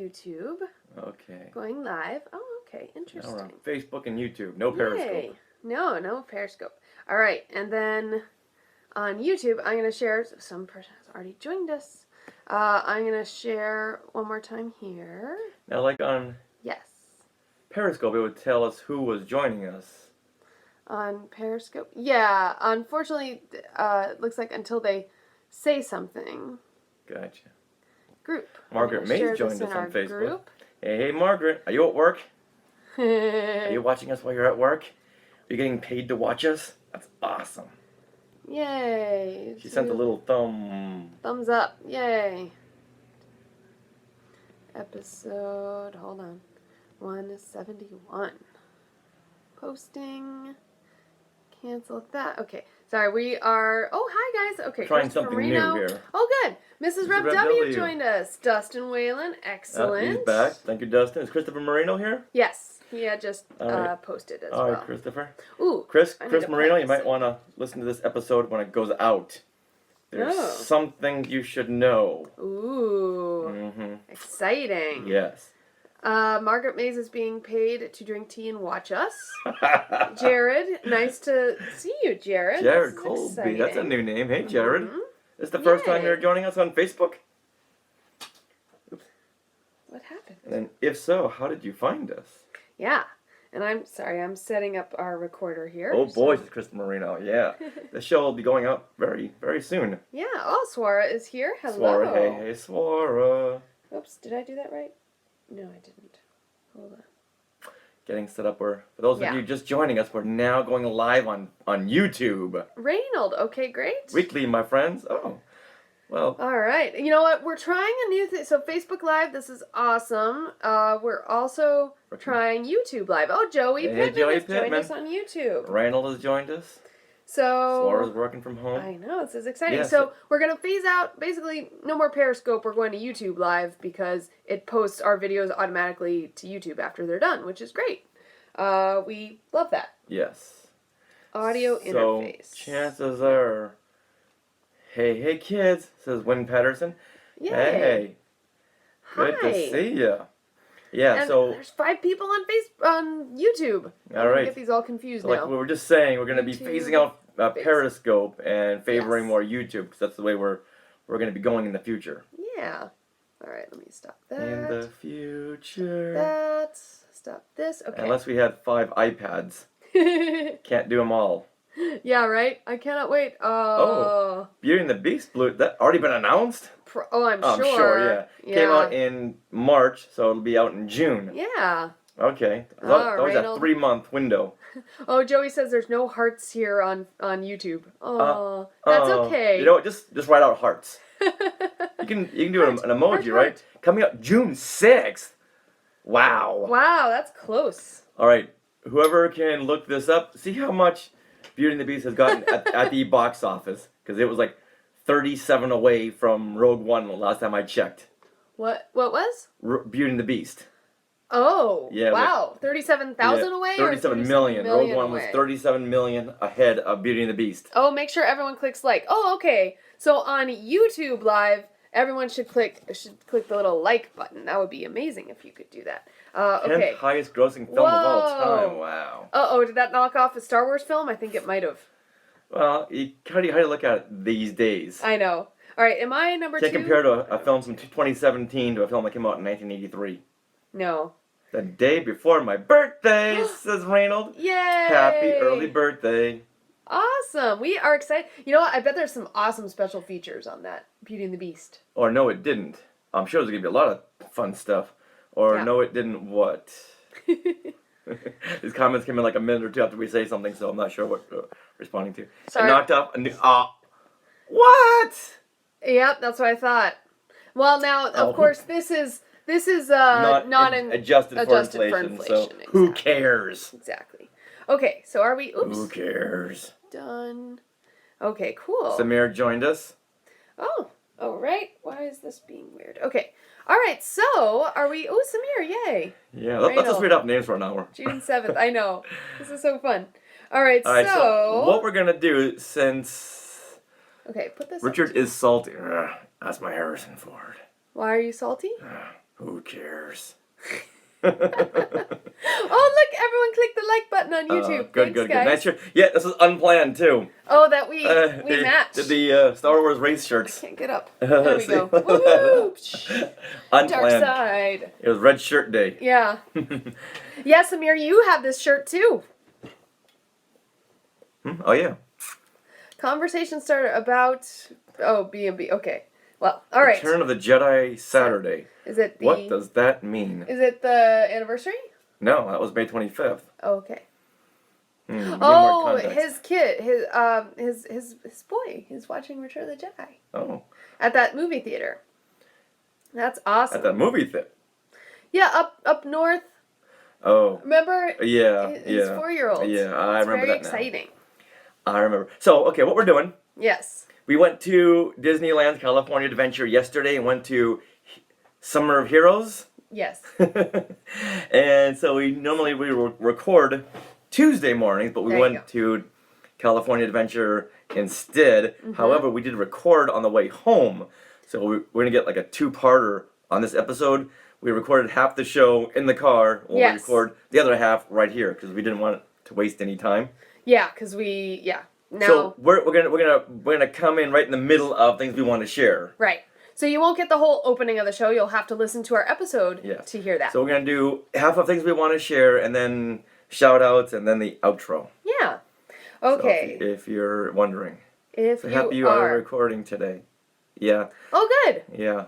YouTube. Okay. Going live. Oh, okay. Interesting. Now we're on Facebook and YouTube. No Periscope. Yay. No Periscope. All right, and then on YouTube, I'm going to share. Some person has already joined us. I'm going to share one more time here. Now, like on Yes. Periscope, it would tell us who was joining us. On Periscope? Yeah, unfortunately, it looks like until they say something. Gotcha. Group. Margaret Mays joined us on Facebook. Group. Hey, Margaret, are you at work? Are you watching us while you're at work? Are you getting paid to watch us? That's awesome. Yay. She sent a little thumbs up. Yay. Episode, hold on, 171. Posting. Cancel that. Okay. Sorry, we are. Oh, hi guys. Okay. Trying something Marino. new here. Oh, good. Mrs. Rev W joined us. Dustin Whalen. Excellent. He's back. Thank you, Dustin. Is Christopher Marino here? Yes. He had just posted as well. All right, Christopher. Ooh. Chris Marino, you might want to listen to this episode when it goes out. There's something you should know. Ooh. Mm-hmm. Exciting. Yes. Margaret Mays is being paid to drink tea and watch us. Jared, nice to see you, Jared. Jared Colby, that's a new name. Hey, Jared. Mm-hmm. This is the first time you're joining us on Facebook? Oops. What happened? And then, if so, how did you find us? Yeah. And I'm sorry, I'm setting up our recorder here. Oh, boy, it's Chris Marino. Yeah. The show will be going out very, very soon. Yeah. Oh, Swara is here. Hello. Swara, hey, Swara. Oops, did I do that right? No, I didn't. Hold on. Getting set up. For those of you just joining us, we're now going live on YouTube. Reynold, okay, great. Weekly, my friends. Oh, well. All right. You know what? We're trying a new thing. So Facebook Live, this is awesome. We're also trying YouTube Live. Oh, Joey Pittman has joined us on YouTube. Reynold has joined us. So Swara's working from home. I know, this is exciting. Yes. So we're going to phase out, basically, no more Periscope. We're going to YouTube Live because it posts our videos automatically to YouTube after they're done, which is great. We love that. Yes. Audio interface. So chances are, hey kids, says Wynn Patterson. Yay. Hey. Good to see you. Yeah, and so there's 5 people on YouTube. All right. Get these all confused so now. like we were just saying, we're going to be phasing out Periscope and favoring more YouTube because that's the way we're going to be going in the future. Yeah. All right, let me stop that. In the future. Stop this. Okay. Unless we had 5 iPads. Can't do them all. Yeah, right? I cannot wait. Oh, Beauty and the Beast that already been announced? I'm sure. I'm sure, yeah. Came out in March, so it'll be out in June. Yeah. Okay. That was a 3-month window. Oh, Joey says there's no hearts here on YouTube. Oh, that's okay. You know what? Just write out hearts. you can do an emoji, right? Coming out June 6th. Wow. Wow, that's close. All right. Whoever can look this up, see how much Beauty and the Beast has gotten at the box office. Because it was like 37 away from Rogue One the last time I checked. What was? Beauty and the Beast. Oh, yeah, wow. 37,000 away? 37 million. Rogue One was 37 million ahead of Beauty and the Beast. Oh, make sure everyone clicks like. Oh, okay. So on YouTube Live, everyone should click the little like button. That would be amazing if you could do that. Okay. 10th highest grossing film of all time. Wow. Uh-oh, did that knock off a Star Wars film? I think it might have. Well, how do you look at it these days? I know. All right, am I number 2? Can't compare to a film from 2017 to a film that came out in 1983. No. The day before my birthday, says Reynold. Yay! Happy early birthday. Awesome. We are excited. You know what? I bet there's some awesome special features on that Beauty and the Beast. Or no, it didn't. I'm sure there's going to be a lot of fun stuff. Or no, it didn't what? These comments came in like a minute or two after we say something, so I'm not sure what responding to. Sorry. I knocked off a new... what? Yep, that's what I thought. Well, now, of course, this is not adjusted for inflation. So exactly. Who cares? Exactly. Okay, so are we... Oops. Who cares? Done. Okay, cool. Samir joined us. Oh, right. Why is this being weird? Okay. All right, so are we... Oh, Samir, yay. Yeah, let's just read off names for an hour. June 7th, I know. This is so fun. All right, so what we're going to do, since okay, put this Richard is salty. That's my Harrison Ford. Why are you salty? Who cares? Oh, look, everyone click the like button on YouTube. Good, Thanks, good, guys. good. Nice shirt. Yeah, this is unplanned too. Oh, that we They matched. did the Star Wars race shirts. Can't get up. There we See? go. Woohoo! Dark Unplanned. side. It was Red Shirt Day. Yeah. Yes, Amir, you have this shirt too. Oh yeah. Conversation starter about B&B. Okay. Well, all right. Return of the Jedi Saturday. Is it the? What does that mean? Is it the anniversary? No, that was May 25th. Okay. Need more Oh, context. his kid, his boy, he's watching Return of the Jedi Oh, at that movie theater. That's awesome. at that movie thing. Yeah, up north. Oh, Remember? yeah, His 4-year-old. Yeah, I remember very that now. exciting. I remember. So, okay, what we're doing? Yes. We went to Disneyland's California Adventure yesterday and went to Summer of Heroes. Yes. And so we record Tuesday mornings, but we There you went to California Adventure instead. However, we did record on the way home. So we're going to get like a two-parter on this episode. We recorded half the show in the car. We'll Yes. record the other half right here because we didn't want to waste any time. Yeah, because now So we're gonna come in right in the middle of things we want to share. right. So you won't get the whole opening of the show. You'll have to listen to our episode Yes. to hear that. So we're gonna do half of things we want to share, and then shout outs, and then the outro. Yeah. So Okay. if you're wondering, if so you happy you are are recording today. Yeah. Oh, good. Yeah.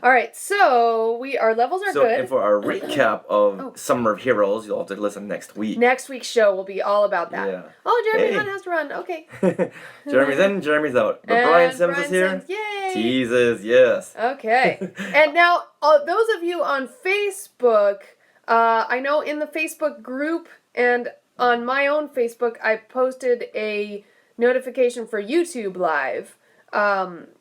All right. So our levels are So good. and for our recap of Oh. Summer of Heroes, you'll have to listen next week. Next week's show will be all about that. Yeah. Oh, Jeremy Hey. Hunt has to run. Okay. Jeremy's in, Jeremy's out. But And Brian Sims Brian is here. Sims, yay! Jesus, yes. Okay. And now, those of you on Facebook, I know in the Facebook group and on my own Facebook, I posted a notification for YouTube Live.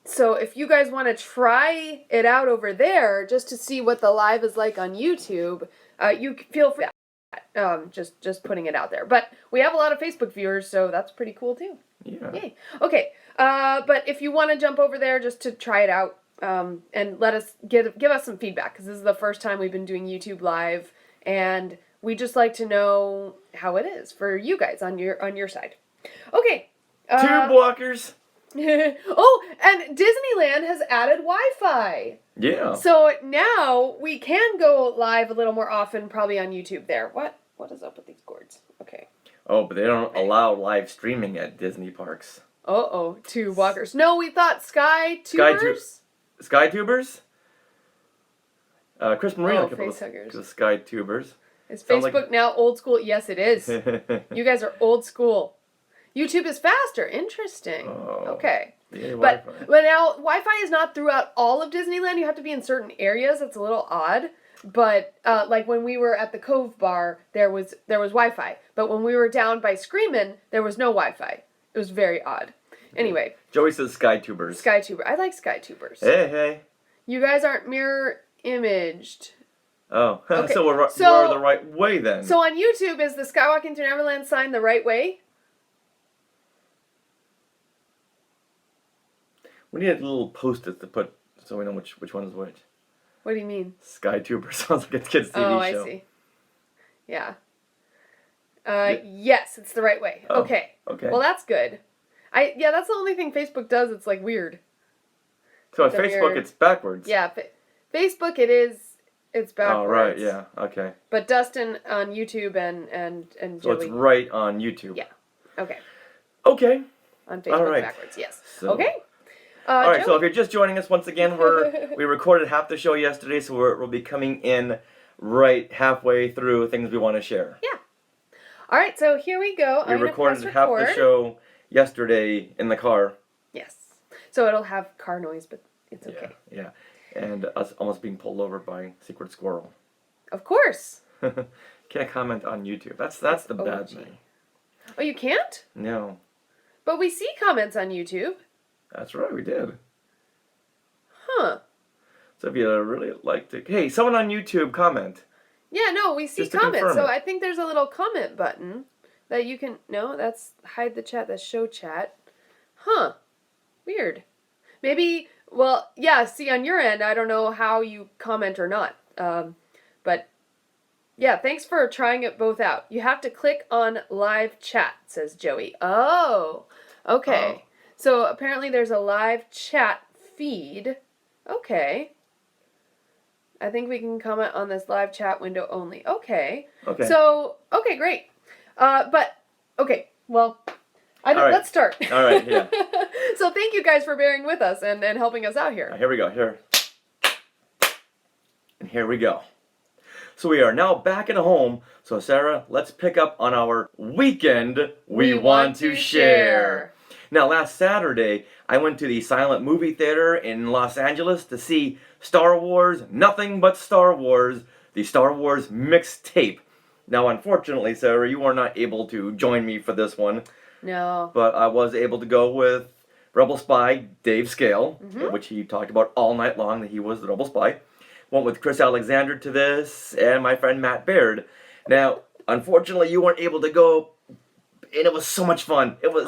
So if you guys want to try it out over there, just to see what the live is like on YouTube, you feel free. Just putting it out there. But we have a lot of Facebook viewers, so that's pretty cool too. Yeah. Yay. Okay. But if you want to jump over there just to try it out, and let us give us some feedback, because this is the first time we've been doing YouTube Live, and we just like to know how it is for you guys on your side. Okay. Tube walkers. Oh, and Disneyland has added Wi-Fi. Yeah. So now we can go live a little more often, probably on YouTube there. What is up with these cords? Okay. Oh, but they don't allow live streaming at Disney parks. Uh-oh, tube walkers. No, we thought Sky Tubers? SkyTubers? Chris Marino Oh, came up facehuggers. with SkyTubers. Is Sounds Facebook like- now old school? Yes, it is. You guys are old school. YouTube is faster. Interesting. Oh. Okay. Yay, But Wi-Fi. now Wi-Fi is not throughout all of Disneyland. You have to be in certain areas. It's a little odd. But like when we were at the Cove Bar, there was Wi-Fi. But when we were down by Screamin', there was no Wi-Fi. It was very odd. Anyway, Joey says SkyTubers. SkyTuber. I like SkyTubers. Hey. You guys aren't mirror imaged. Oh, Okay, so we're so- the right way then. So on YouTube, is the Skywalking to Neverland sign the right way? we need a little post-it to put so we know which one is which. What do you mean? SkyTuber sounds like a kid's TV Oh, show. I see. Yeah. Yes, it's the right way. Oh, Okay. Okay. Well, that's good. That's the only thing Facebook does. It's like weird. so on the Facebook mirror- it's backwards. Yeah, Facebook it's backwards. Oh right, yeah, okay. But Dustin on YouTube and So Joey. it's right on YouTube. Yeah. Okay. Okay. On Facebook All right. backwards. Yes. So- Okay. All right, so Joey? if you're just joining us once again, we recorded half the show yesterday, so we'll be coming in right halfway through things we want to share. Yeah. All right, so here we go. We I'm gonna recorded press half record. the show yesterday in the car. Yes. So it'll have car noise, but it's okay. Yeah. And us almost being pulled over by Secret Squirrel. Of course. Can't comment on YouTube. That's the bad OG. thing. Oh, you can't? No. But we see comments on YouTube. That's right, we did. Huh. So if you really like to... Hey, someone on YouTube comment. Yeah, no, we see Just to comments. confirm So it. I think there's a little comment button that you can... No, that's hide the chat. That's show chat. Huh. Weird. Maybe... Well, yeah, see, on your end, I don't know how you comment or not. But yeah, thanks for trying it both out. You have to click on live chat, says Joey. Oh, okay. So apparently there's a live chat feed. Okay. I think we can comment on this live chat window only. Okay. Okay. So, okay, great. Okay, well, All right. let's start. All right, yeah. So thank you guys for bearing with us and helping us out here. Here we go. Here. And here we go. So we are now back at home. So Sarah, let's pick up on our weekend we want to share. Now last Saturday, I went to the silent movie theater in Los Angeles to see Star Wars, Nothing But Star Wars, the Star Wars mixtape. Now unfortunately, Sarah, you were not able to join me for this one. No. But I was able to go with Rebel Spy Dave Scale, which he talked about all night long that he was the Rebel Spy. Went with Chris Alexander to this, and my friend Matt Baird. Now, unfortunately, you weren't able to go, and it was so much fun. It was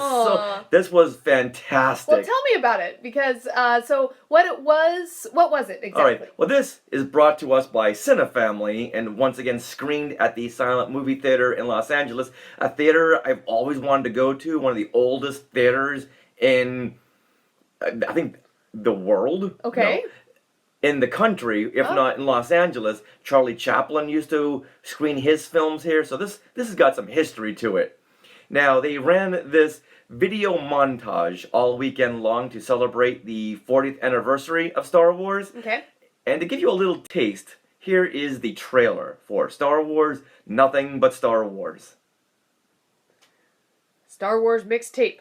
this was fantastic. Well, tell me about it, because, so, what was it exactly? All right, well, this is brought to us by Cinefamily, and once again screened at the Silent Movie Theater in Los Angeles, a theater I've always wanted to go to, one of the oldest theaters in, I think, the world. Okay. No, in the country, if not in Los Angeles. Charlie Chaplin used to screen his films here, so this has got some history to it. Now, they ran this video montage all weekend long to celebrate the 40th anniversary of Star Wars. Okay. And to give you a little taste, here is the trailer for Star Wars, Nothing But Star Wars. Star Wars mixtape.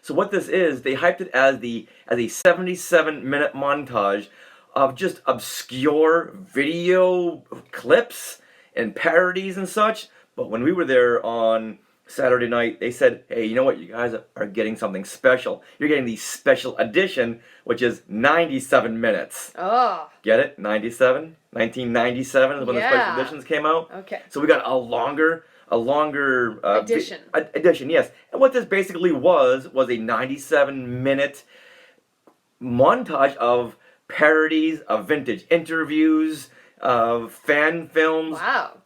So what this is, they hyped it as a 77-minute montage of just obscure video clips and parodies and such. But when we were there on Saturday night, they said, hey, you know what? You guys are getting something special. You're getting the special edition, which is 97 minutes. Oh. Get it? 97? 1997 is when the special editions came out. Okay. So we got a longer edition. Edition, yes. And what this basically was a 97-minute montage of parodies, of vintage interviews, of fan films. Wow.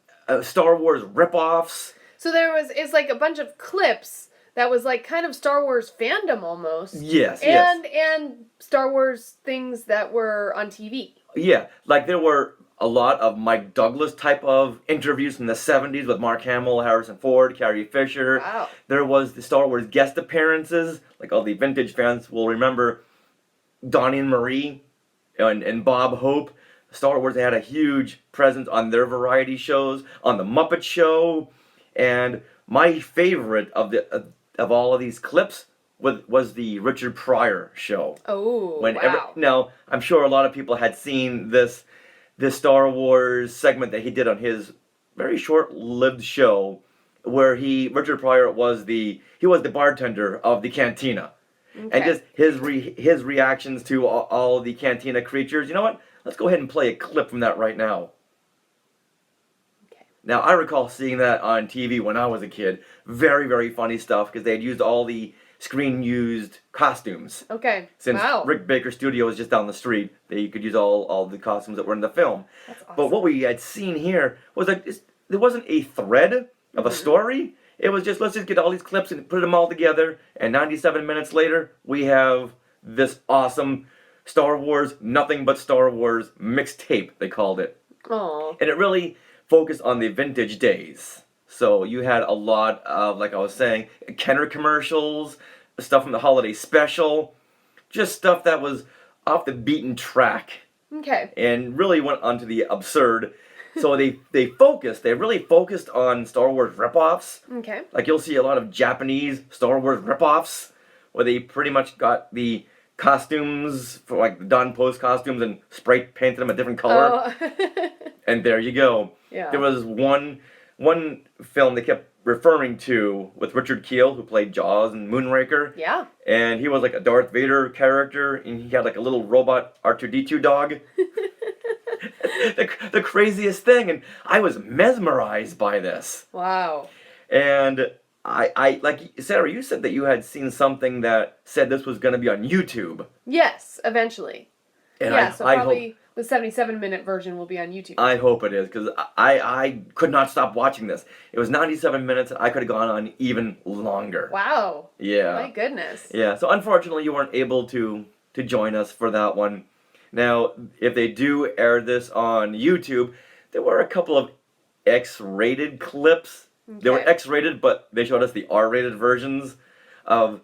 Star Wars ripoffs. So it's like a bunch of clips that was like kind of Star Wars fandom almost. Yes, and Star Wars things that were on TV. Yeah, like there were a lot of Mike Douglas type of interviews from the 70s with Mark Hamill, Harrison Ford, Carrie Fisher. Wow. There was the Star Wars guest appearances, like all the vintage fans will remember Donnie and Marie and Bob Hope. Star Wars had a huge presence on their variety shows, on the Muppet Show, and my favorite of all of these clips was the Richard Pryor show. Oh, wow. Now, I'm sure a lot of people had seen this Star Wars segment that he did on his very short-lived show, where Richard Pryor was the bartender of the cantina. Okay. And just his reactions to all the cantina creatures. You know what? Let's go ahead and play a clip from that right now. Okay. Now, I recall seeing that on TV when I was a kid. Very, very funny stuff, because they had used all the screen-used costumes. Okay. Since wow. Rick Baker Studio is just down the street, they could use all the costumes that were in the film. That's awesome. But what we had seen here was like there wasn't a thread of a story. It was just, let's just get all these clips and put them all together, and 97 minutes later, we have this awesome Star Wars, Nothing But Star Wars mixtape, they called it. Aww. And it really focused on the vintage days. So you had a lot of, like I was saying, Kenner commercials, stuff from the holiday special, just stuff that was off the beaten track. Okay. And really went onto the absurd. So they really focused on Star Wars ripoffs. Okay. Like you'll see a lot of Japanese Star Wars ripoffs, where they pretty much got the costumes, for like the Don Post costumes, and spray painted them a different color. Oh. And there you go. Yeah. There was one film they kept referring to with Richard Kiel, who played Jaws and Moonraker. Yeah. And he was like a Darth Vader character, and he had like a little robot R2-D2 dog. the craziest thing, and I was mesmerized by this. Wow. And I like Sarah, you said that you had seen something that said this was going to be on YouTube. Yes, eventually. And yeah, so I probably the 77-minute version will be on YouTube. I hope it is, because I could not stop watching this. It was 97 minutes. I could have gone on even longer. Wow. Yeah. My goodness. Yeah, so unfortunately you weren't able to join us for that one. Now, if they do air this on YouTube, there were a couple of X-rated clips. They were Okay. X-rated, but they showed us the R-rated versions of,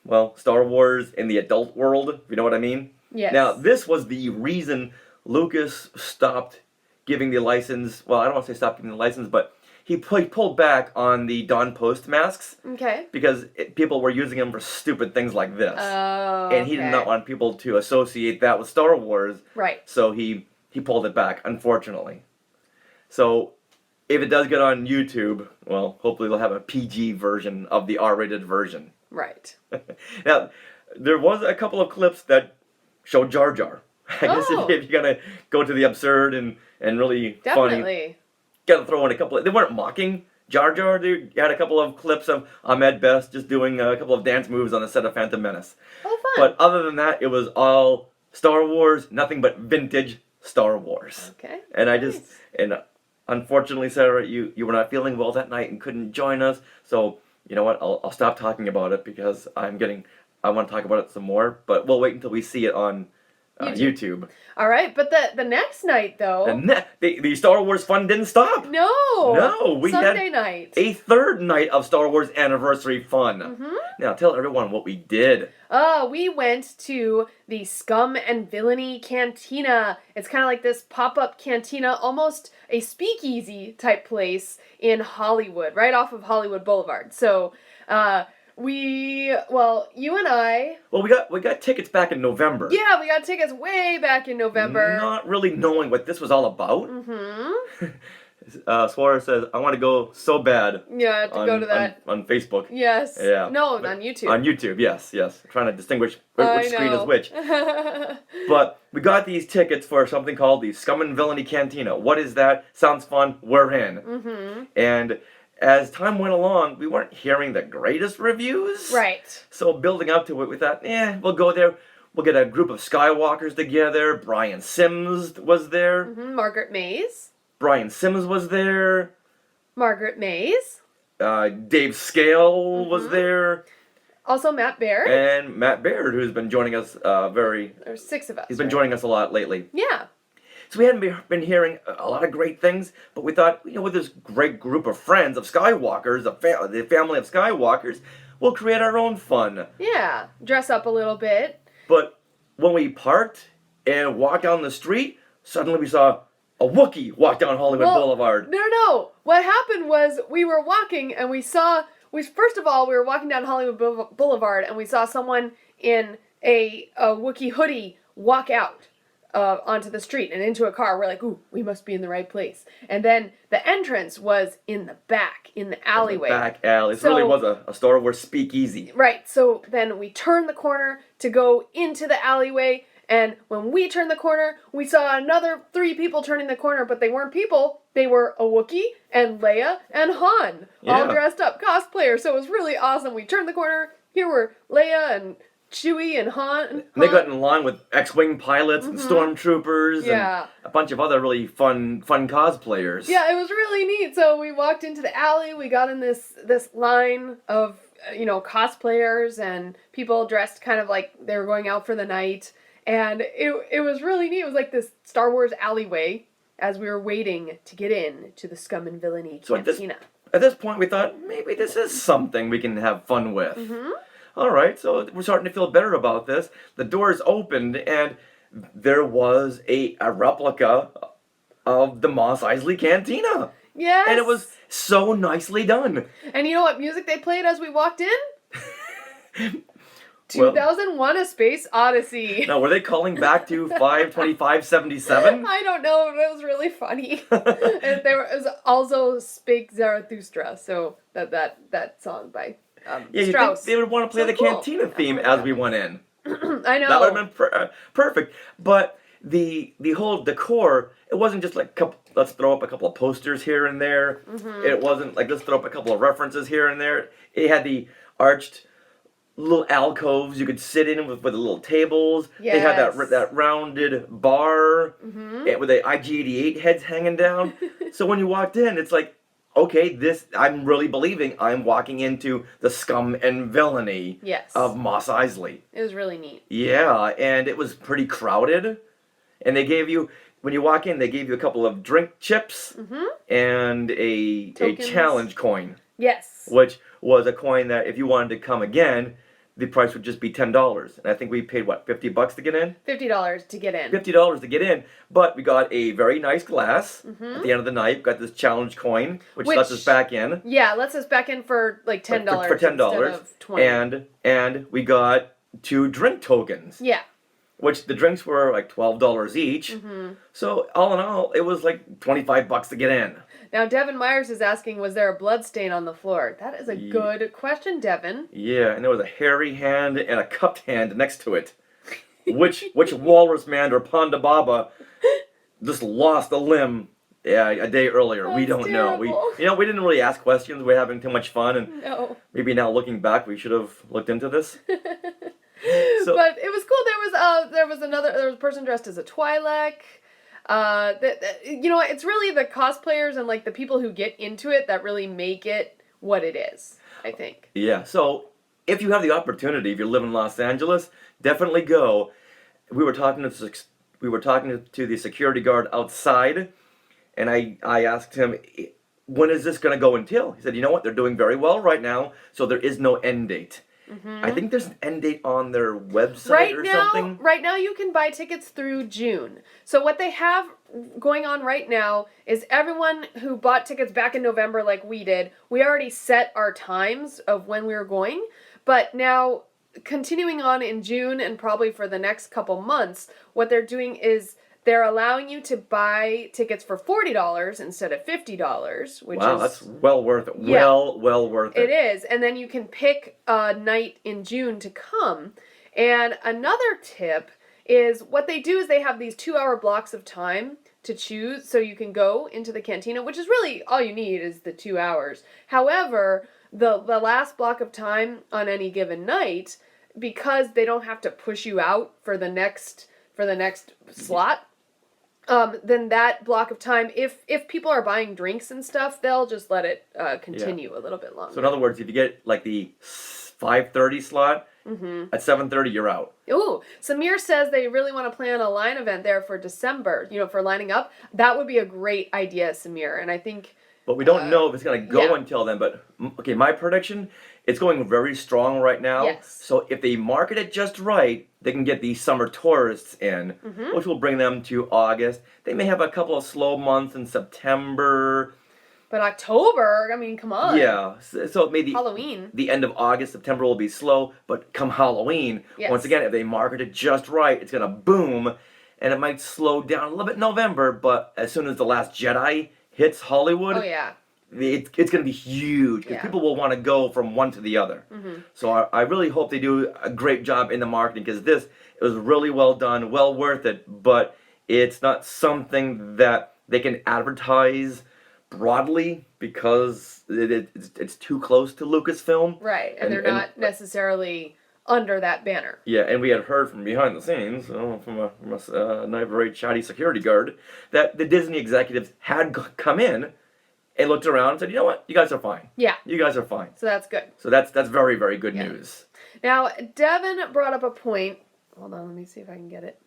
well, Star Wars in the adult world, if you know what I mean. Yes. Now, this was the reason Lucas stopped giving the license. Well, I don't want to say stopped giving the license, but he pulled back on the Dawn Post masks Okay. because people were using them for stupid things like this. Oh. And he did not want people to associate that with Star Wars, Right. so he pulled it back, unfortunately. So, if it does get on YouTube, well, hopefully they'll have a PG version of the R-rated version. Right. Now, there was a couple of clips that showed Jar Jar. I guess Oh. if you're gonna go to the absurd and really funny, Definitely. gotta throw in a couple. They weren't mocking Jar Jar. They had a couple of clips of Ahmed Best just doing a couple of dance moves on the set of Phantom Menace. Oh, fun. But other than that, it was all Star Wars, nothing but vintage Star Wars. Okay. And I Nice. just, and unfortunately, Sarah, you were not feeling well that night and couldn't join us. So, you know what, I'll stop talking about it because I want to talk about it some more, but we'll wait until we see it on YouTube. All right, but the next night though. And the Star Wars fun didn't stop. No. No, we had Sunday night. A third night of Star Wars anniversary fun. Mm-hmm. Now, tell everyone what we did. We went to the Scum and Villainy Cantina. It's kind of like this pop-up cantina, almost a speakeasy type place in Hollywood, right off of Hollywood Boulevard. So, you and I. Well, we got tickets back in November. Yeah, we got tickets way back in November. Not really knowing what this was all about. Mm-hmm. Suarez says, I want to go so bad. Yeah, I have to go to that. On Facebook. Yes. Yeah. No, on YouTube. On YouTube, yes. Trying to distinguish which screen is which. which. But we got these tickets for something called the Scum and Villainy Cantina. What is that? Sounds fun. We're in. Mm-hmm. And as time went along, we weren't hearing the greatest reviews. Right. So building up to it, we thought, we'll go there. We'll get a group of Skywalkers together. Brian Sims was there. Mm-hmm. Margaret Mays. Brian Sims was there. Margaret Mays. Dave Scale was there. Also Matt Baird. And Matt Baird, who's been joining us There's 6 of us. he's been right? joining us a lot lately. Yeah. So we hadn't been hearing a lot of great things, but we thought, with this great group of friends, of Skywalkers, the family of Skywalkers, we'll create our own fun. Yeah. Dress up a little bit. But when we parked and walked down the street, suddenly we saw a Wookiee walk down Hollywood Boulevard. No. What happened was we were walking and first of all, we were walking down Hollywood Boulevard and we saw someone in a Wookiee hoodie walk out onto the street and into a car. We're like, ooh, we must be in the right place. And then the entrance was in the back, in the alleyway. Back alley. This So- really was a Star Wars speakeasy. Right, so then we turned the corner to go into the alleyway, and when we turned the corner, we saw another 3 people turning the corner, but they weren't people. They were a Wookiee and Leia and Han, all Yeah. dressed up cosplayers. So it was really awesome. We turned the corner. Here were Leia and Chewie and Han. And they got in line with X-Wing pilots and stormtroopers Yeah. and a bunch of other really fun cosplayers. Yeah, it was really neat. So we walked into the alley. We got in this line of cosplayers and people dressed kind of like they were going out for the night, and it was really neat. It was like this Star Wars alleyway as we were waiting to get in to the Scum and Villainy So at Cantina. this point, we thought maybe this is something we can have fun with. Mm-hmm. All right, so we're starting to feel better about this. The doors opened, and there was a replica of the Mos Eisley Cantina. Yes. And it was so nicely done. And you know what music they played as we walked in? Well- 2001: A Space Odyssey. Now, were they calling back to 5:25:77? I don't know, but it was really funny. And it was also Spake Zarathustra, so that song by Yeah, you think Strauss. they would want to play So the cool. cantina theme as we went in. I know. That would have been perfect. But the whole decor, it wasn't just like let's throw up a couple of posters here and there. Mm-hmm. It wasn't like let's throw up a couple of references here and there. It had the arched little alcoves you could sit in with the little tables. They had Yes. that rounded bar Mm-hmm. with the IG-88 heads hanging down. So when you walked in, it's like, okay, I'm really believing I'm walking into the scum and villainy Yes. of Mos Eisley. It was really neat. Yeah, and it was pretty crowded. And they gave you, when you walk in, they gave you a couple of drink chips Mm-hmm. and a Tokens. challenge coin, Yes. which was a coin that if you wanted to come again, the price would just be $10. And I think we paid, what, $50 to get in? $50 to get in. $50 to get in, but we got a very nice glass Mhm. at the end of the night. We got this challenge coin, which Which- lets us back in Yeah, lets us back in for like $10 for $10, instead of 20. and we got 2 drink tokens, Yeah. which the drinks were like $12 each. Mm-hmm. So all in all, it was like $25 to get in. Now, Devin Myers is asking, was there a blood stain on the floor? That is a Ye- good question, Devin. Yeah, and there was a hairy hand and a cupped hand next to it. Which walrus man or Ponda Baba just lost a limb? Yeah, a day earlier. We That's don't know. terrible. We didn't really ask questions. We're having too much fun, and No. maybe now looking back, we should have looked into this. So- But it was cool. There was a person dressed as a Twi'lek. It's really the cosplayers and like the people who get into it that really make it what it is, I think. Yeah. So if you have the opportunity, if you live in Los Angeles, definitely go. We were talking to the security guard outside, and I asked him, when is this going to go until? He said, you know what? They're doing very well right now, so there is no end date. I think there's an end date on their website or something. Right now you can buy tickets through June. So what they have going on right now is everyone who bought tickets back in November like we did, we already set our times of when we were going. But now, continuing on in June and probably for the next couple months, what they're doing is they're allowing you to buy tickets for $40 instead of $50, which Wow, is... that's well worth it. Yeah. Well worth it. It is, and then you can pick a night in June to come. And another tip is what they do is they have these 2-hour blocks of time to choose, so you can go into the cantina, which is really all you need is the 2 hours. However, the last block of time on any given night, because they don't have to push you out for the next slot. Then that block of time, if people are buying drinks and stuff, they'll just let it continue a little bit longer. So in other words, if you get like the 5:30 slot, at 7:30 you're out. Ooh, Samir says they really want to plan a line event there for December, for lining up. That would be a great idea, Samir. And I think... But we don't know if it's going to go yeah. until then. But, okay, my prediction, it's going very strong right now. Yes. So if they market it just right, they can get these summer tourists in, which will bring them to August. They may have a couple of slow months in September. But October, I mean, come on. Yeah. So maybe Halloween. the end of August, September will be slow. But come Halloween, Yes. once again, if they market it just right, it's going to boom. And it might slow down a little bit in November. But as soon as The Last Jedi hits Hollywood... Oh, yeah. It's going to be huge because Yeah. people will want to go from one to the other. So I really hope they do a great job in the marketing because it was really well done, well worth it, but it's not something that they can advertise broadly because it's too close to Lucasfilm. Right, and And- they're and- not necessarily under that banner. Yeah, and we had heard from behind the scenes, from a very chatty security guard, that the Disney executives had come in and looked around and said, you know what, you guys are fine. Yeah, You guys are fine. so that's good. So that's very, very good Yeah. news. Now, Devin brought up a point. Hold on, let me see if I can get it.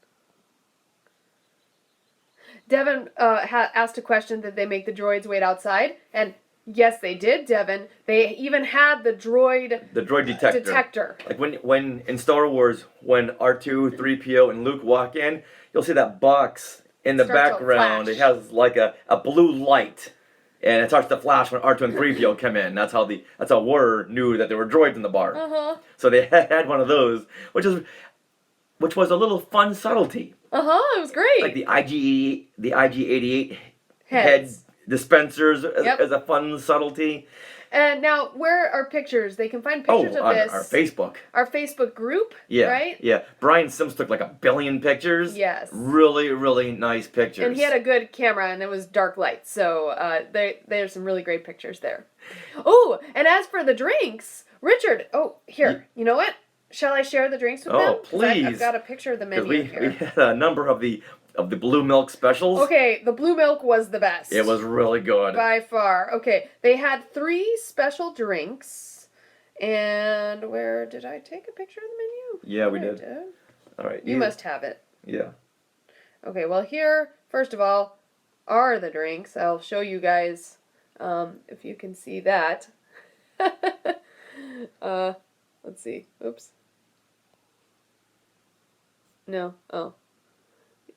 Devin asked a question, did they make the droids wait outside? And yes, they did, Devin. They even had the droid The droid detector. detector. Like when in Star Wars, when R2, 3PO, and Luke walk in, you'll see that box in the Starts to background. flash. It has like a blue light. And it starts to flash when R2 and 3PO come in. That's how War knew that there were droids in the bar. Uh-huh. So they had one of those, which was a little fun subtlety. Uh-huh, it was great. Like the IG-88 head Heads. dispensers Yep. as a fun subtlety. And now, where are pictures? They can find pictures of on this. our Facebook. Our Facebook group, Yeah. right? Yeah. Brian Sims took like 1 billion pictures. Yes. Really, really nice pictures. And he had a good camera, and it was dark light, so there's some really great pictures there. Oh, and as for the drinks, Richard. Oh, here. You know what? Shall I share the drinks with them? Oh, 'Cause I've please. got a picture of the menu we here. had a number of the blue milk specials. Okay, the blue milk was the best. It was really good. By far. Okay, they had 3 special drinks. And where did I take a picture of the menu? Yeah, we I did. All right. You must have it. Yeah. Okay, well here, first of all, are the drinks. I'll show you guys if you can see that. Let's see. Oops. No. Oh.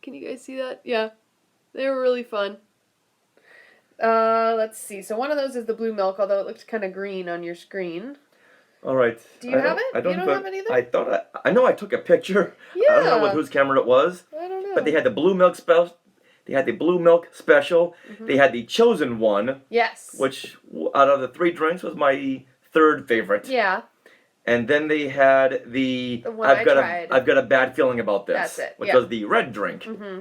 Can you guys see that? Yeah. They were really fun. Let's see. So one of those is the blue milk, although it looks kind of green on your screen. All right. Do you have it? I don't You don't have it either? I thought I know I took a picture. Yeah. I don't know with whose camera it was. I don't know. But they had the blue milk special. They had the blue milk special. Mm-hmm. They had the chosen one, Yes. which out of the 3 drinks was my 3rd favorite. Yeah. And then they had the one I tried. I've got a bad feeling about this. That's it, Which yeah. was the red drink. Mm-hmm.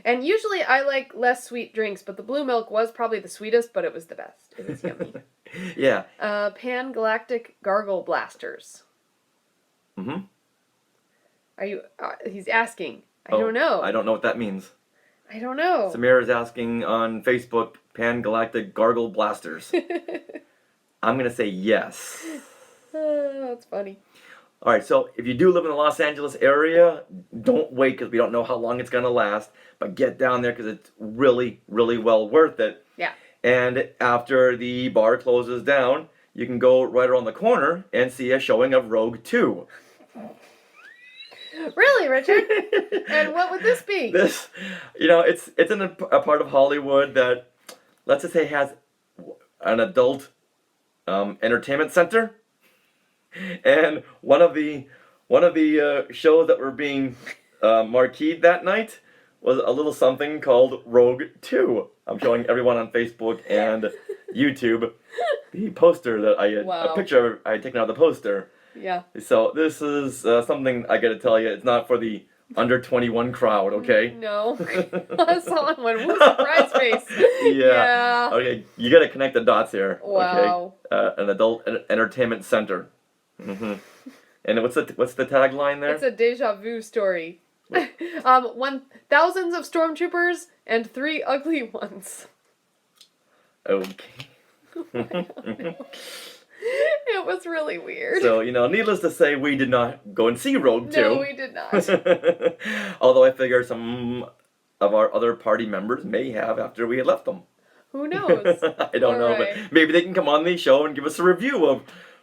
And usually I like less sweet drinks, but the blue milk was probably the sweetest, but it was the best. It was yummy. Yeah. Pan Galactic Gargle Blasters. Mm-hmm. Are you? He's asking. I don't know. I don't know what that means. I don't know. Samir is asking on Facebook, Pan Galactic Gargle Blasters. I'm going to say yes. That's funny. All right, so if you do live in the Los Angeles area, don't wait because we don't know how long it's going to last. But get down there because it's really, really well worth it. Yeah. And after the bar closes down, you can go right around the corner and see a showing of Rogue 2. Really, Richard? And what would this be? This, it's in a part of Hollywood that, let's just say, has an adult entertainment center. And one of the shows that were being marqueed that night was a little something called Rogue 2. I'm showing everyone on Facebook and YouTube the poster that a picture I had taken out of the poster. Yeah. So this is something I got to tell you. It's not for the under 21 crowd, okay? No. Someone went, woo, surprise face. Yeah. Okay, you got to connect the dots here. Wow. Okay? An adult entertainment center. Mm-hmm. And what's the tagline there? It's a deja vu story. Thousands of stormtroopers and 3 ugly ones. Okay. It was really weird. So, needless to say, we did not go and see Rogue 2. No, we did not. Although I figure some of our other party members may have after we had left them. Who knows? I don't know, right. but maybe they can come on the show and give us a review of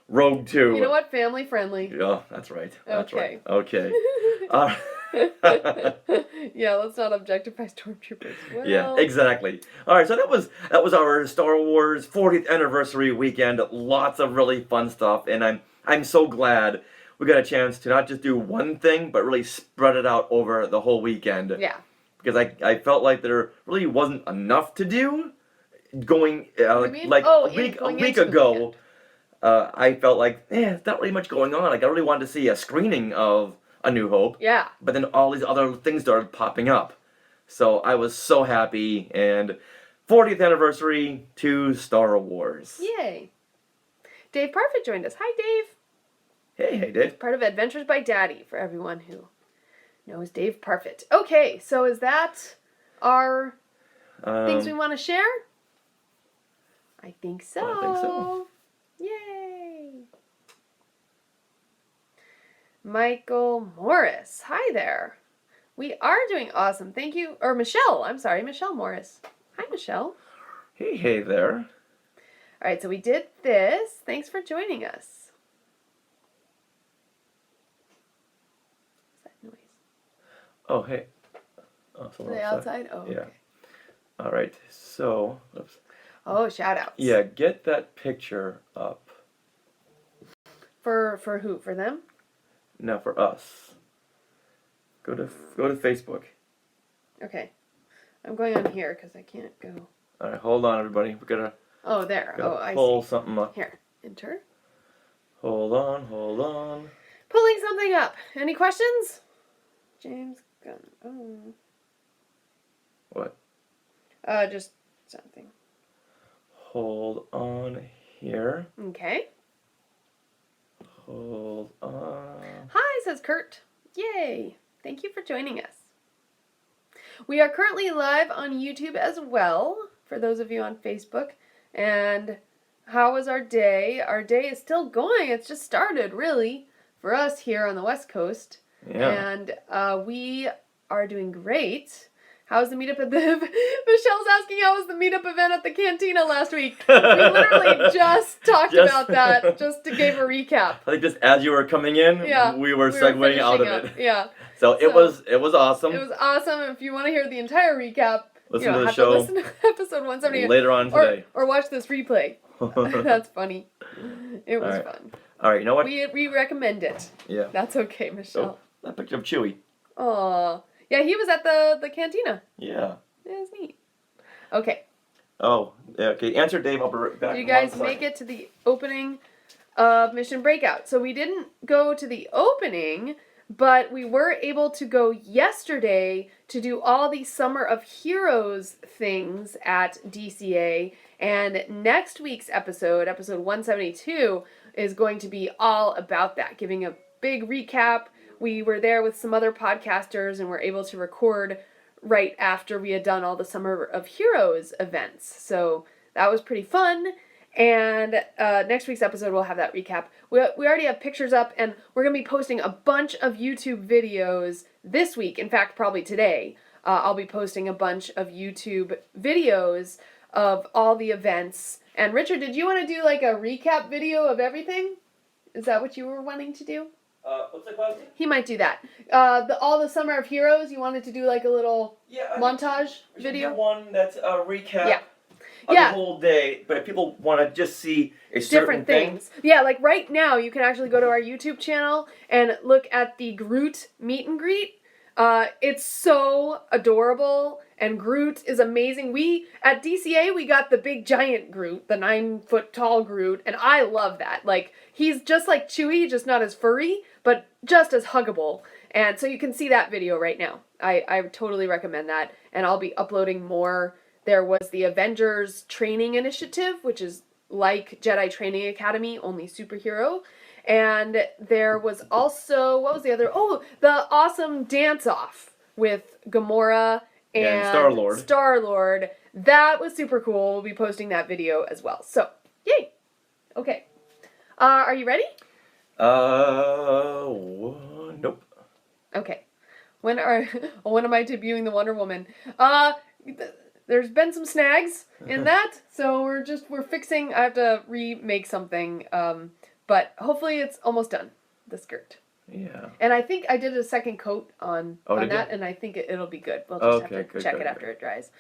Rogue 2. You know what? Family friendly. Yeah, that's right. That's Okay. right. Okay. Yeah, let's not objectify stormtroopers. Well, Yeah, exactly. All right, so that was our Star Wars 40th anniversary weekend. Lots of really fun stuff, and I'm so glad we got a chance to not just do one thing, but really spread it out over the whole weekend. Yeah. Because I felt like there really wasn't enough to do. Going mean? a week Going into the ago, weekend. I felt like it's not really much going on. Like I really wanted to see a screening of A New Hope. Yeah. But then all these other things started popping up. So I was so happy. And 40th anniversary to Star Wars. Yay. Dave Parfit joined us. Hi, Dave. Hey, Dave. Part of Adventures by Daddy for everyone who knows Dave Parfit. Okay, so is that our things we want to share? I think so. I think so. Yay. Michael Morris. Hi there. We are doing awesome. Thank you. Or Michelle. I'm sorry, Michelle Morris. Hi, Michelle. Hey there. All right, so we did this. Thanks for joining us. What's that noise? Oh, hey. Oh, Are someone they outside? Oh, Yeah. okay. All right. So, oops. Oh, shout outs. Yeah, get that picture up. For who? For them? Now for us. Go to Facebook. Okay. I'm going on here because I can't go. All right, hold on, everybody. We gotta. Oh, there. Gotta Oh, I pull see. something up. Here, enter. Hold on. Pulling something up. Any questions? James Gunn. Oh. What? Just something. Hold on here. Okay. Hold on. Hi, says Kurt. Yay. Thank you for joining us. We are currently live on YouTube as well, for those of you on Facebook. And how was our day? Our day is still going. It's just started, really, for us here on the West Coast. Yeah. And we are doing great. How's the meetup at the... Michelle's asking how was the meetup event at the cantina last week. We literally just talked about that, just to give a recap. I think just as you were coming in, Yeah, we were segueing out of finishing it. up. Yeah. So it was awesome. It was awesome. If you want to hear the entire recap, Listen you to the have show to listen to episode 178 later on today. or watch this replay. That's funny. It was All right. fun. All right, you know what? We recommend it. Yeah. That's okay, Michelle. Oh, that picture of Chewy. Aw. Yeah, he was at the cantina. Yeah. It was neat. Okay. Oh, yeah, okay. Answer Dave. I'll be right back. Do you guys make it to the opening of Mission Breakout? So we didn't go to the opening, but we were able to go yesterday to do all the Summer of Heroes things at DCA. And next week's episode 172, is going to be all about that, giving a big recap. We were there with some other podcasters and were able to record right after we had done all the Summer of Heroes events. So that was pretty fun. And next week's episode, we'll have that recap. We already have pictures up, and we're going to be posting a bunch of YouTube videos this week. In fact, probably today. I'll be posting a bunch of YouTube videos of all the events. And Richard, did you want to do like a recap video of everything? Is that what you were wanting to do? What's the question? He might do that. All the Summer of Heroes, you wanted to do like a little montage video? One that's a recap Yeah. of Yeah. the whole day, but if people want to just see a certain Different things. Yeah, like right now, you can actually go to our YouTube channel and look at the Groot meet and greet. It's so adorable, and Groot is amazing. At DCA, we got the big giant Groot, the 9-foot tall Groot, and I love that. Like, he's just like Chewie, just not as furry, but just as huggable. And so you can see that video right now. I totally recommend that, and I'll be uploading more. There was the Avengers Training Initiative, which is like Jedi Training Academy, only superhero. And there was also, what was the other? Oh, the awesome dance-off with Gamora and Star-Lord. Star-Lord. That was super cool. We'll be posting that video as well. So, yay. Okay. Are you ready? Nope. Okay. When am I debuting the Wonder Woman? There's been some snags in that, so we're fixing. I have to remake something. But hopefully it's almost done, the skirt. Yeah. And I think I did a second coat on that, and I think it'll be good. We'll just have to check it after it dries.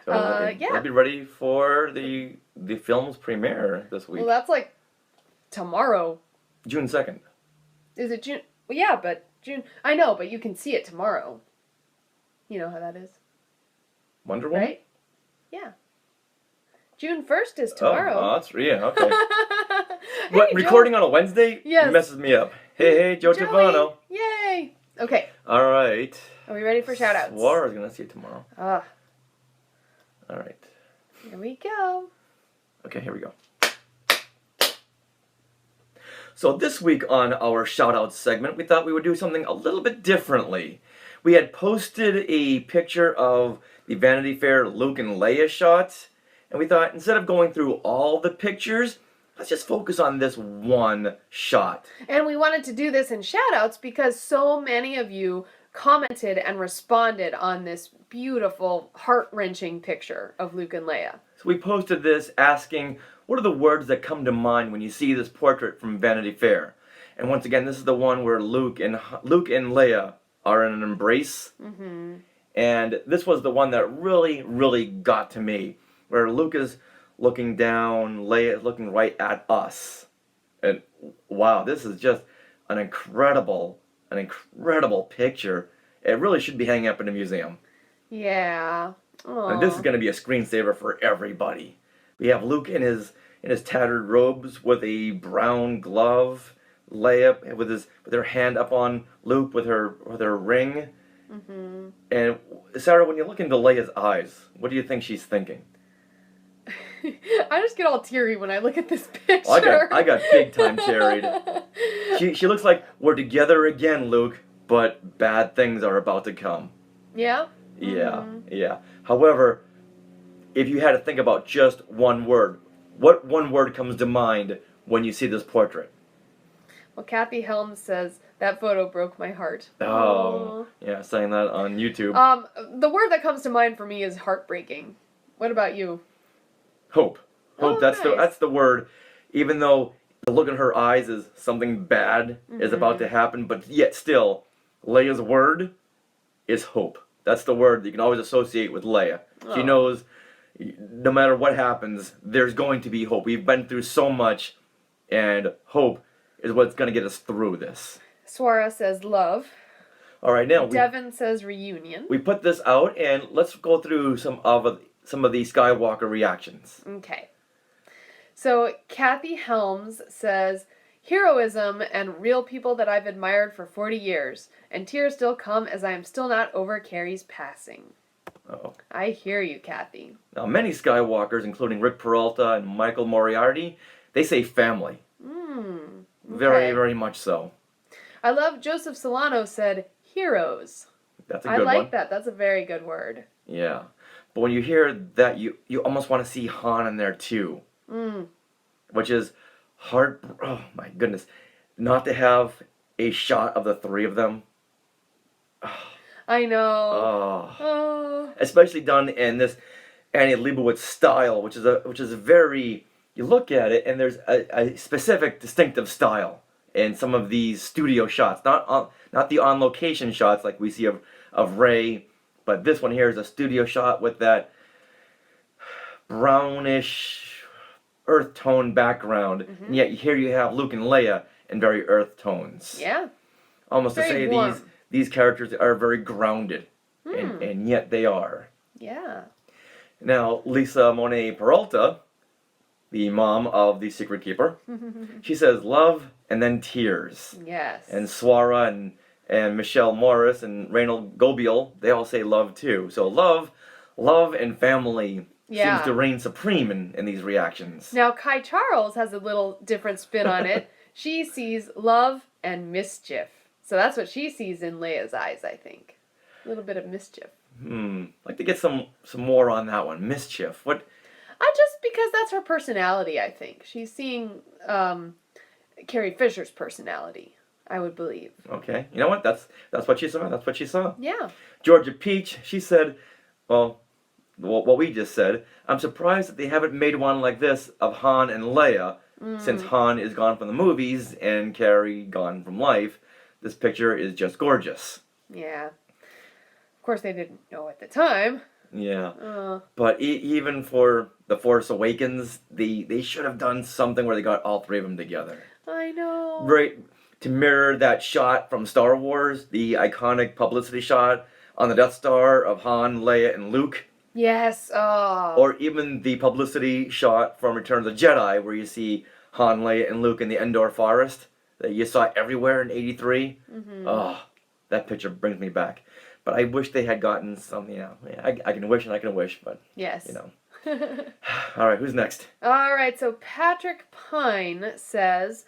So yeah. We'll be ready for the film's premiere this week. Well, that's like tomorrow. June 2nd. Is it June? Well, yeah, but June. I know, but you can see it tomorrow. You know how that is. Wonder Woman? Right? Yeah. June 1st is tomorrow. Oh, that's okay. Hey, What, Joe. recording on a Wednesday? Yes. Messes me up. Hey, Joe Joey. Tavano. Yay! Okay. All right. Are we ready for shout-outs? Swara's gonna see you tomorrow. All right. Here we go. Okay, here we go. So this week on our shout-out segment, we thought we would do something a little bit differently. We had posted a picture of the Vanity Fair Luke and Leia shot, and we thought instead of going through all the pictures, let's just focus on this one shot. And we wanted to do this in shout-outs because so many of you commented and responded on this beautiful, heart-wrenching picture of Luke and Leia. So we posted this asking, what are the words that come to mind when you see this portrait from Vanity Fair? And once again, this is the one where Luke and Leia are in an embrace. Mm-hmm. And this was the one that really, really got to me, where Luke is looking down, Leia is looking right at us. And wow, this is just an incredible picture. It really should be hanging up in a museum. Yeah. Aww. And this is going to be a screensaver for everybody. We have Luke in his tattered robes with a brown glove. Leia with her hand up on Luke with her ring. Mm-hmm. And Sarah, when you look into Leia's eyes, what do you think she's thinking? I just get all teary when I look at this picture. Oh, I got big time carried. She looks like we're together again, Luke, but bad things are about to come. Yeah? Yeah, yeah. However, if you had to think about just one word, what one word comes to mind when you see this portrait? Well, Kathy Helms says, that photo broke my heart. Oh, yeah, saying that on YouTube. The word that comes to mind for me is heartbreaking. What about you? Hope. Hope, Oh, that's nice. that's the word. Even though the look in her eyes is something bad is about to happen, but yet still, Leia's word is hope. That's the word that you can always associate with Leia. She Oh. knows no matter what happens, there's going to be hope. We've been through so much, and hope is what's going to get us through this. Swara says love. All right, now Devin says reunion. we put this out, and let's go through some of the Skywalker reactions. Okay. So Kathy Helms says, heroism and real people that I've admired for 40 years, and tears still come as I am still not over Carrie's passing. Oh. I hear you, Kathy. Now, many Skywalkers, including Rick Peralta and Michael Moriarty, they say family. Very, Okay. very much so. I love Joseph Solano said heroes. That's a good I like one. that. That's a very good word. Yeah. But when you hear that, you almost want to see Han in there too. Which is hard. Oh my goodness. Not to have a shot of the three of them. I know. Oh. Especially done in this Annie Leibovitz style, which is a very, you look at it and there's a specific distinctive style in some of these studio shots, not the on location shots like we see of Rey, but this one here is a studio shot with that brownish earth tone background, and yet here you have Luke and Leia in very earth tones. Yeah. Almost to Very say warm. these characters are very grounded, and yet they are. Yeah. Now, Lisa Monet Peralta, the mom of the Secret Keeper, she says love and then tears. Yes. And Swara and Michelle Morris and Reynold Gobiel, they all say love too. So love and family Yeah. seems to reign supreme in these reactions. Now, Kai Charles has a little different spin on it. She sees love and mischief. So that's what she sees in Leia's eyes, I think. A little bit of mischief. Like to get some more on that one. Mischief. What? Just because that's her personality, I think. She's seeing Carrie Fisher's personality, I would believe. Okay. You know what? That's what she saw. That's what she saw. Yeah. Georgia Peach, she said, well, what we just said, I'm surprised that they haven't made one like this of Han and Leia, since Han is gone from the movies and Carrie gone from life. This picture is just gorgeous. Yeah. Of course, they didn't know at the time. Yeah. But even for The Force Awakens, they should have done something where they got all three of them together. I know. Right, to mirror that shot from Star Wars, the iconic publicity shot on the Death Star of Han, Leia, and Luke. Yes. Oh. Or even the publicity shot from Return of the Jedi, where you see Han, Leia, and Luke in the Endor forest that you saw everywhere in '83. Oh, that picture brings me back. But I wish they had gotten some, I can wish and I can wish, but, Yes. All right, who's next? All right, so Patrick Pine says,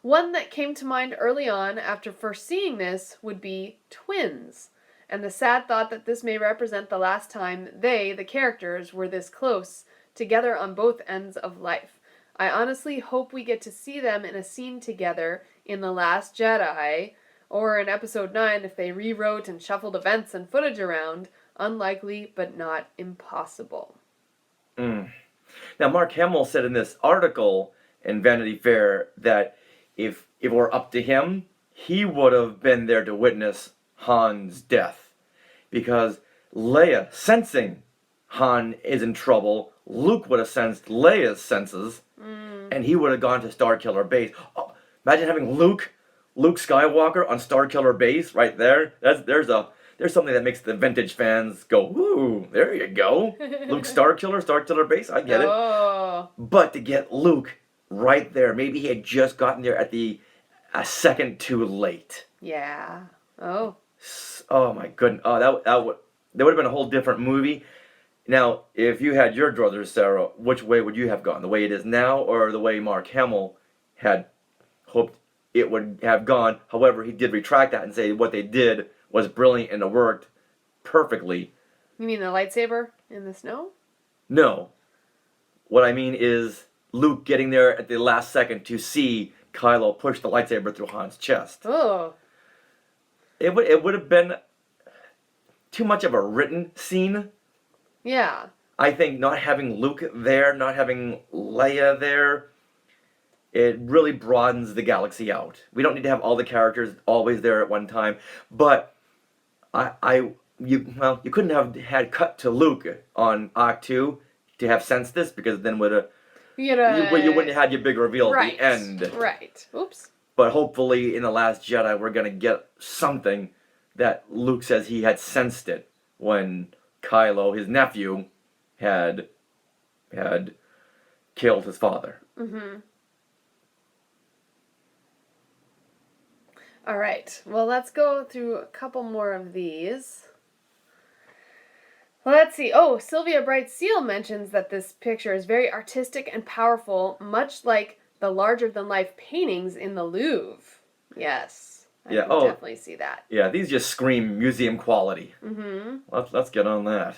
one that came to mind early on after first seeing this would be twins, and the sad thought that this may represent the last time they, the characters, were this close together on both ends of life. I honestly hope we get to see them in a scene together in The Last Jedi, or in Episode 9 if they rewrote and shuffled events and footage around. Unlikely, but not impossible. Now, Mark Hamill said in this article in Vanity Fair that if it were up to him, he would have been there to witness Han's death. Because Leia, sensing Han is in trouble, Luke would have sensed Leia's senses, and he would have gone to Starkiller Base. Oh, imagine having Luke Skywalker on Starkiller Base right there. There's there's something that makes the vintage fans go, "Ooh, there you go, Luke Starkiller base. I get it." Oh. But to get Luke right there, maybe he had just gotten there at a second too late. Yeah. Oh. Oh my goodness! Oh, that would have been a whole different movie. Now, if you had your druthers, Sarah, which way would you have gone? The way it is now, or the way Mark Hamill had hoped it would have gone? However, he did retract that and say what they did was brilliant and it worked perfectly. You mean the lightsaber in the snow? No. What I mean is Luke getting there at the last second to see Kylo push the lightsaber through Han's chest. Oh. It would have been too much of a written scene. Yeah. I think not having Luke there, not having Leia there, it really broadens the galaxy out. We don't need to have all the characters always there at one time, but you couldn't have had cut to Luke on Act 2 to have sensed this, because then you wouldn't have had your big reveal at the end. Right. Oops. But hopefully in The Last Jedi we're going to get something that Luke says he had sensed it when Kylo, his nephew, had killed his father. Mm-hmm. All right. Well, let's go through a couple more of these. Let's see. Oh, Sylvia Bright Seal mentions that this picture is very artistic and powerful, much like the larger-than-life paintings in the Louvre. Yes. I can definitely see that. Yeah, these just scream museum quality. Mm-hmm. Let's get on that.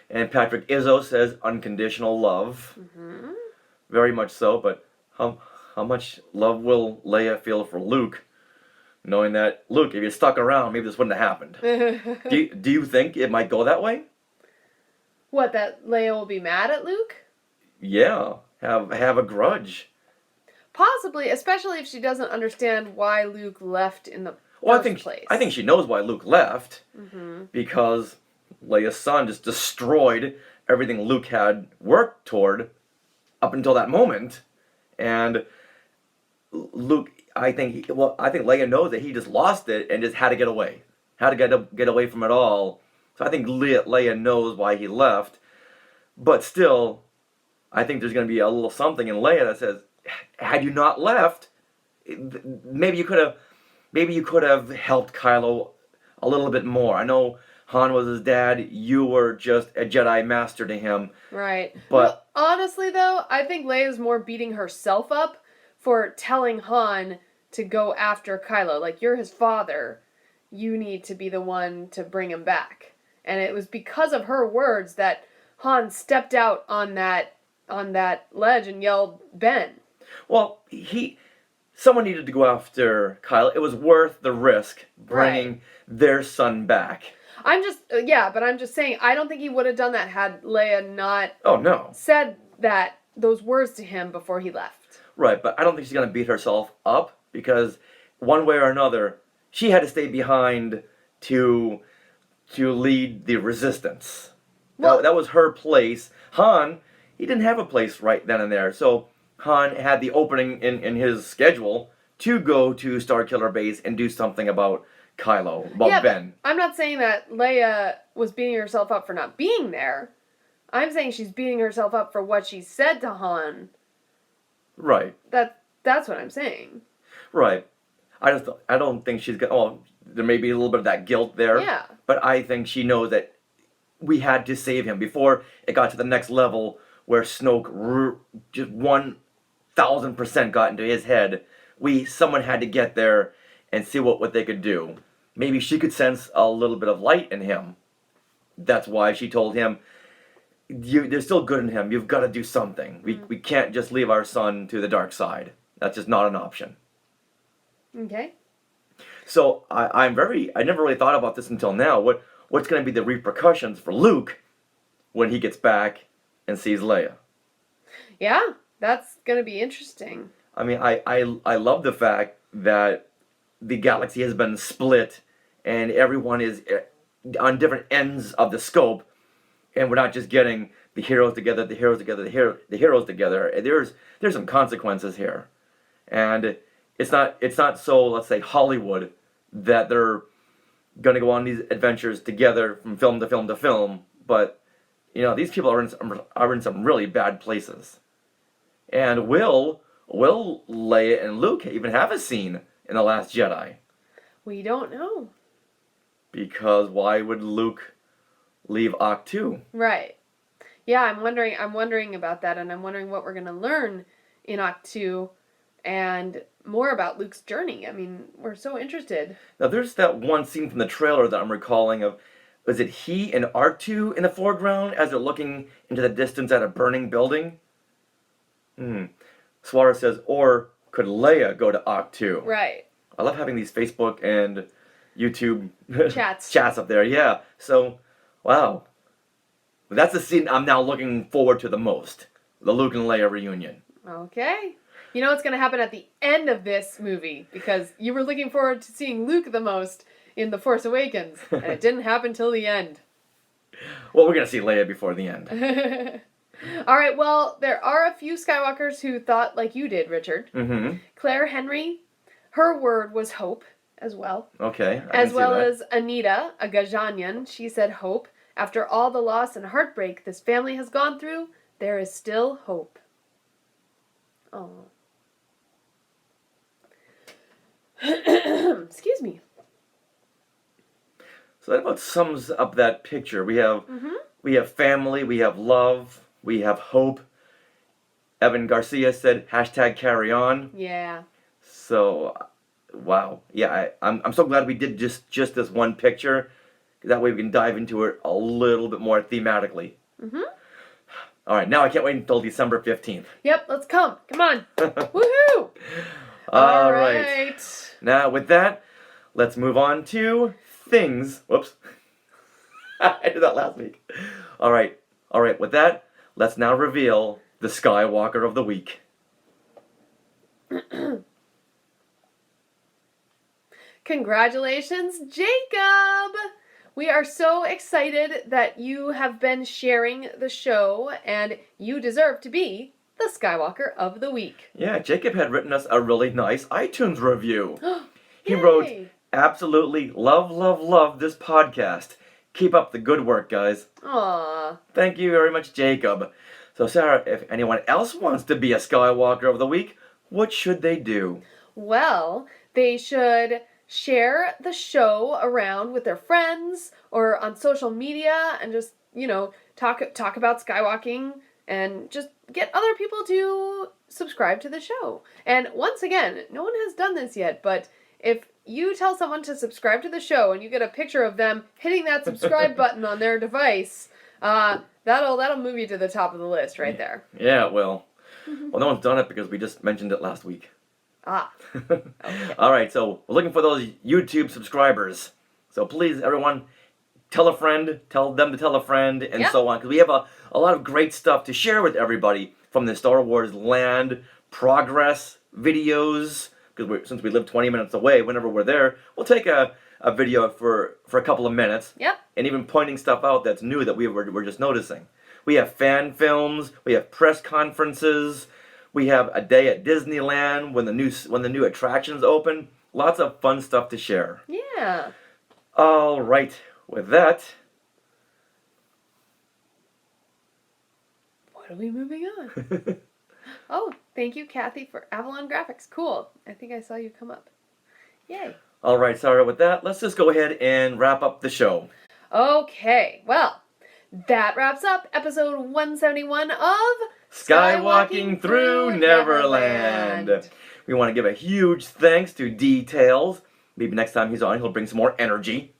And Patrick Izzo says unconditional love. Mm-hmm. Very much so, but how much love will Leia feel for Luke, knowing that, Luke, if you stuck around, maybe this wouldn't have happened? Do you think it might go that way? What, that Leia will be mad at Luke? Yeah, have a grudge. Possibly, especially if she doesn't understand why Luke left in the first place. I think she knows why Luke left, Mm-hmm. because Leia's son just destroyed everything Luke had worked toward up until that moment, and Luke, I think Leia knows that he just lost it and just had to get away, get away from it all. So I think Leia knows why he left, but still, I think there's going to be a little something in Leia that says, had you not left, maybe you could have helped Kylo a little bit more. I know Han was his dad. You were just a Jedi master to him. Right. But well, honestly, though, I think Leia's more beating herself up for telling Han to go after Kylo. Like, you're his father. You need to be the one to bring him back. And it was because of her words that Han stepped out on that ledge and yelled, "Ben." Well, someone needed to go after Kylo. It was worth the risk bringing their son back. I'm just saying, I don't think he would have done that had Leia not said those words to him before he left. Right, but I don't think she's going to beat herself up, because one way or another, she had to stay behind to lead the resistance. Well, that was her place. Han, he didn't have a place right then and there, so Han had the opening in his schedule to go to Starkiller Base and do something about Kylo, about Ben. I'm not saying that Leia was beating herself up for not being there. I'm saying she's beating herself up for what she said to Han. Right. That's what I'm saying. Right. I don't think she's gonna. Oh, there may be a little bit of that guilt there. Yeah. But I think she knows that we had to save him before it got to the next level where Snoke just 1,000% got into his head. Someone had to get there and see what they could do. Maybe she could sense a little bit of light in him. That's why she told him, there's still good in him. You've got to do something. We can't just leave our son to the dark side. That's just not an option. Okay. So I never really thought about this until now. What's going to be the repercussions for Luke when he gets back and sees Leia? Yeah, that's going to be interesting. I mean, I love the fact that the galaxy has been split and everyone is on different ends of the scope, and we're not just getting the heroes together. There's some consequences here, and it's not so, let's say, Hollywood that gonna go on these adventures together from film to film to film, but these people are in some really bad places. And will Leia and Luke even have a scene in The Last Jedi? We don't know. Because why would Luke leave Ahch-To? Right. Yeah, I'm wondering about that, and I'm wondering what we're gonna learn in Ahch-To and more about Luke's journey. I mean, we're so interested. Now there's that one scene from the trailer that I'm recalling of, was it he and R2 in the foreground as they're looking into the distance at a burning building? Suarez says, or could Leia go to Ahch-To? Right. I love having these Facebook and YouTube Chats. chats up there, yeah. So, wow. That's the scene I'm now looking forward to the most. The Luke and Leia reunion. Okay. You know what's going to happen at the end of this movie, because you were looking forward to seeing Luke the most in The Force Awakens, and it didn't happen till the end. Well, we're going to see Leia before the end. All right, well, there are a few Skywalkers who thought like you did, Richard. Mm-hmm. Claire Henry, her word was hope as well. Okay. As well as Anita, a Gajanyan, she said hope. After all the loss and heartbreak this family has gone through, there is still hope. Oh. Excuse me. So that about sums up that picture. We have family, we have love, we have hope. Evan Garcia said #carry on. Yeah. So, wow. Yeah, I'm so glad we did just this one picture. That way we can dive into it a little bit more thematically. All right, now I can't wait until December 15th. Yep, let's come. Come on. Woohoo! All right. Now, with that, let's move on to things. Whoops. I did that last week. All right. With that, let's now reveal the Skywalker of the Week. Congratulations, Jacob! We are so excited that you have been sharing the show, and you deserve to be the Skywalker of the Week. Yeah, Jacob had written us a really nice iTunes review. He Yay! wrote, absolutely love this podcast. Keep up the good work, guys. Aww. Thank you very much, Jacob. So, Sarah, if anyone else wants to be a Skywalker of the Week, what should they do? Well, they should share the show around with their friends or on social media and just, talk about skywalking and just get other people to subscribe to the show. And once again, no one has done this yet, but if you tell someone to subscribe to the show and you get a picture of them hitting that subscribe button on their device, that'll move you to the top of the list right there. Yeah, it will. Well, no one's done it because we just mentioned it last week. Okay. All right, so we're looking for those YouTube subscribers. So please, everyone, tell a friend, tell them to tell a friend, and so on. Because we have a lot of great stuff to share with everybody from the Star Wars land progress videos. Because since we live 20 minutes away, whenever we're there, we'll take a video for a couple of minutes. Yep. And even pointing stuff out that's new that we're just noticing. We have fan films. We have press conferences. We have a day at Disneyland when the new attractions open. Lots of fun stuff to share. Yeah. All right. With that, what are we moving on? Oh, thank you, Kathy, for Avalon Graphics. Cool. I think I saw you come up. Yay. All right, Sarah. With that, let's just go ahead and wrap up the show. Okay. Well, that wraps up episode 171 of Skywalking Through Neverland. We want to give a huge thanks to Details. Maybe next time he's on, he'll bring some more energy.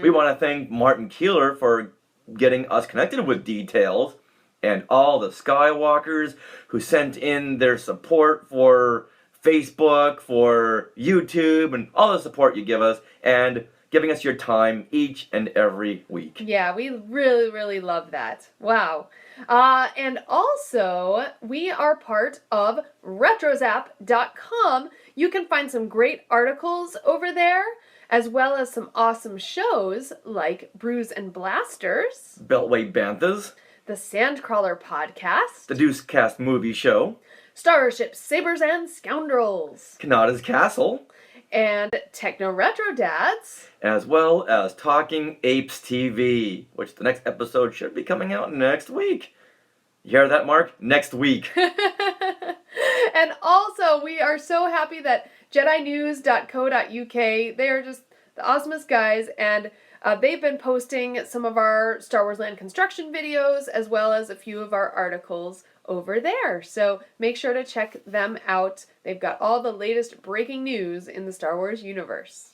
We want to thank Martin Keeler for getting us connected with Details and all the Skywalkers who sent in their support for Facebook, for YouTube, and all the support you give us, and giving us your time each and every week. Yeah, we really, really love that. Wow. And also, we are part of Retrozap.com. You can find some great articles over there, as well as some awesome shows like Brews and Blasters, Beltway Banthas, the Sandcrawler Podcast, the Deuce Cast Movie Show, Starship Sabers and Scoundrels, Kanata's Castle, and Techno Retro Dads. As well as Talking Apes TV, which the next episode should be coming out next week. You hear that, Mark? Next week. And also, we are so happy that JediNews.co.uk, they are just the awesomest guys, and they've been posting some of our Star Wars Land construction videos, as well as a few of our articles over there. So make sure to check them out. They've got all the latest breaking news in the Star Wars universe.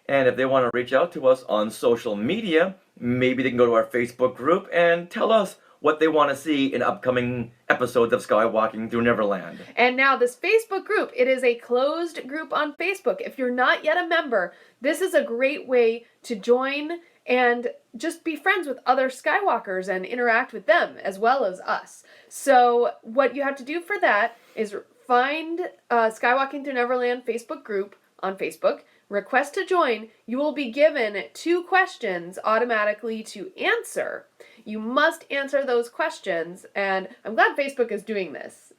And if they want to reach out to us on social media, maybe they can go to our Facebook group and tell us what they want to see in upcoming episodes of Skywalking Through Neverland. And now this Facebook group, it is a closed group on Facebook. If you're not yet a member, this is a great way to join and just be friends with other Skywalkers and interact with them as well as us. So what you have to do for that is find Skywalking Through Neverland Facebook group on Facebook, request to join. You will be given 2 questions automatically to answer. You must answer those questions, and I'm glad Facebook is doing this.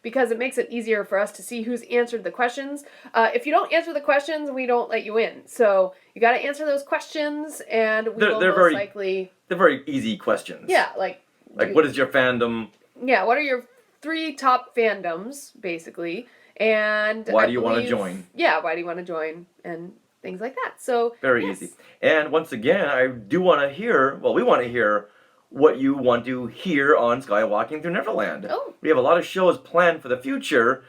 Because it makes it easier for us to see who's answered the questions. If you don't answer the questions, we don't let you in. So you got to answer those questions, and we will most likely... They're very easy questions. Yeah, what is your fandom? Yeah, what are your 3 top fandoms, basically? And why do you want to join? Yeah, why do you want to join? And things like that. So very easy. And once again, I do want to hear, we want to hear what you want to hear on Skywalking Through Neverland. Oh. We have a lot of shows planned for the future.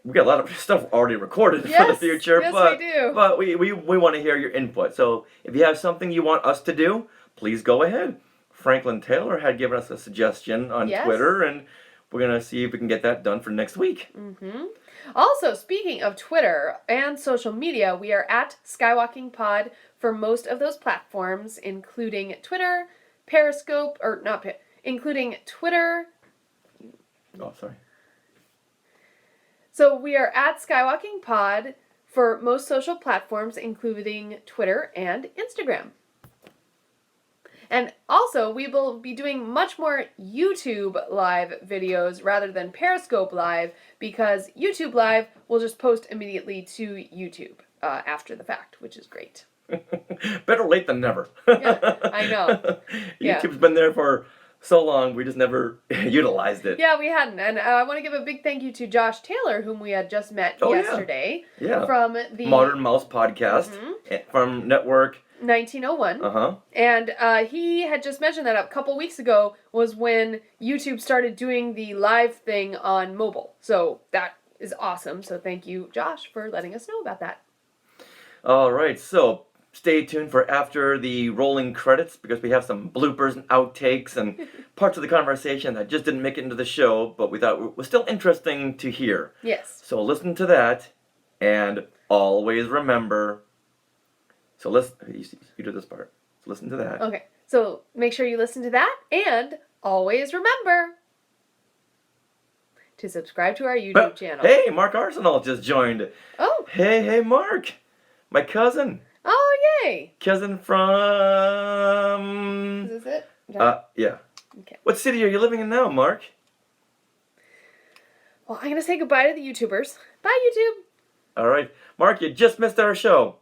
We got a lot of stuff already recorded for the future. Yes, but, we do. But we want to hear your input. So if you have something you want us to do, please go ahead. Franklin Taylor had given us a suggestion on Twitter, and we're going to see if we can get that done for next week. Mm-hmm. Also, speaking of Twitter and social media, we are at Skywalking Pod for most of those platforms, including Twitter, Periscope, including Twitter. Oh, sorry. So we are at Skywalking Pod for most social platforms, including Twitter and Instagram. And also, we will be doing much more YouTube Live videos rather than Periscope Live, because YouTube Live will just post immediately to YouTube after the fact, which is great. Better late than never. Yeah, I know. YouTube's been there for so long, we just never utilized it. Yeah, we hadn't. And I want to give a big thank you to Josh Taylor, whom we had just met yesterday. Yeah. From the Modern Mouse podcast from Network 1901. Uh-huh. And he had just mentioned that a couple weeks ago was when YouTube started doing the live thing on mobile. So that is awesome. So thank you, Josh, for letting us know about that. All right. So stay tuned for after the rolling credits, because we have some bloopers and outtakes and parts of the conversation that just didn't make it into the show, but we thought was still interesting to hear. Yes. So listen to that, and always remember. So you do this part. So listen to that. Okay. So make sure you listen to that, and always remember to subscribe to our YouTube channel. Hey, Mark Arsenal just joined. Oh. Hey, Mark. My cousin. Oh, yay. Cousin from... Is this it? Yeah. Okay. What city are you living in now, Mark? Well, I'm going to say goodbye to the YouTubers. Bye, YouTube. All right. Mark, you just missed our show.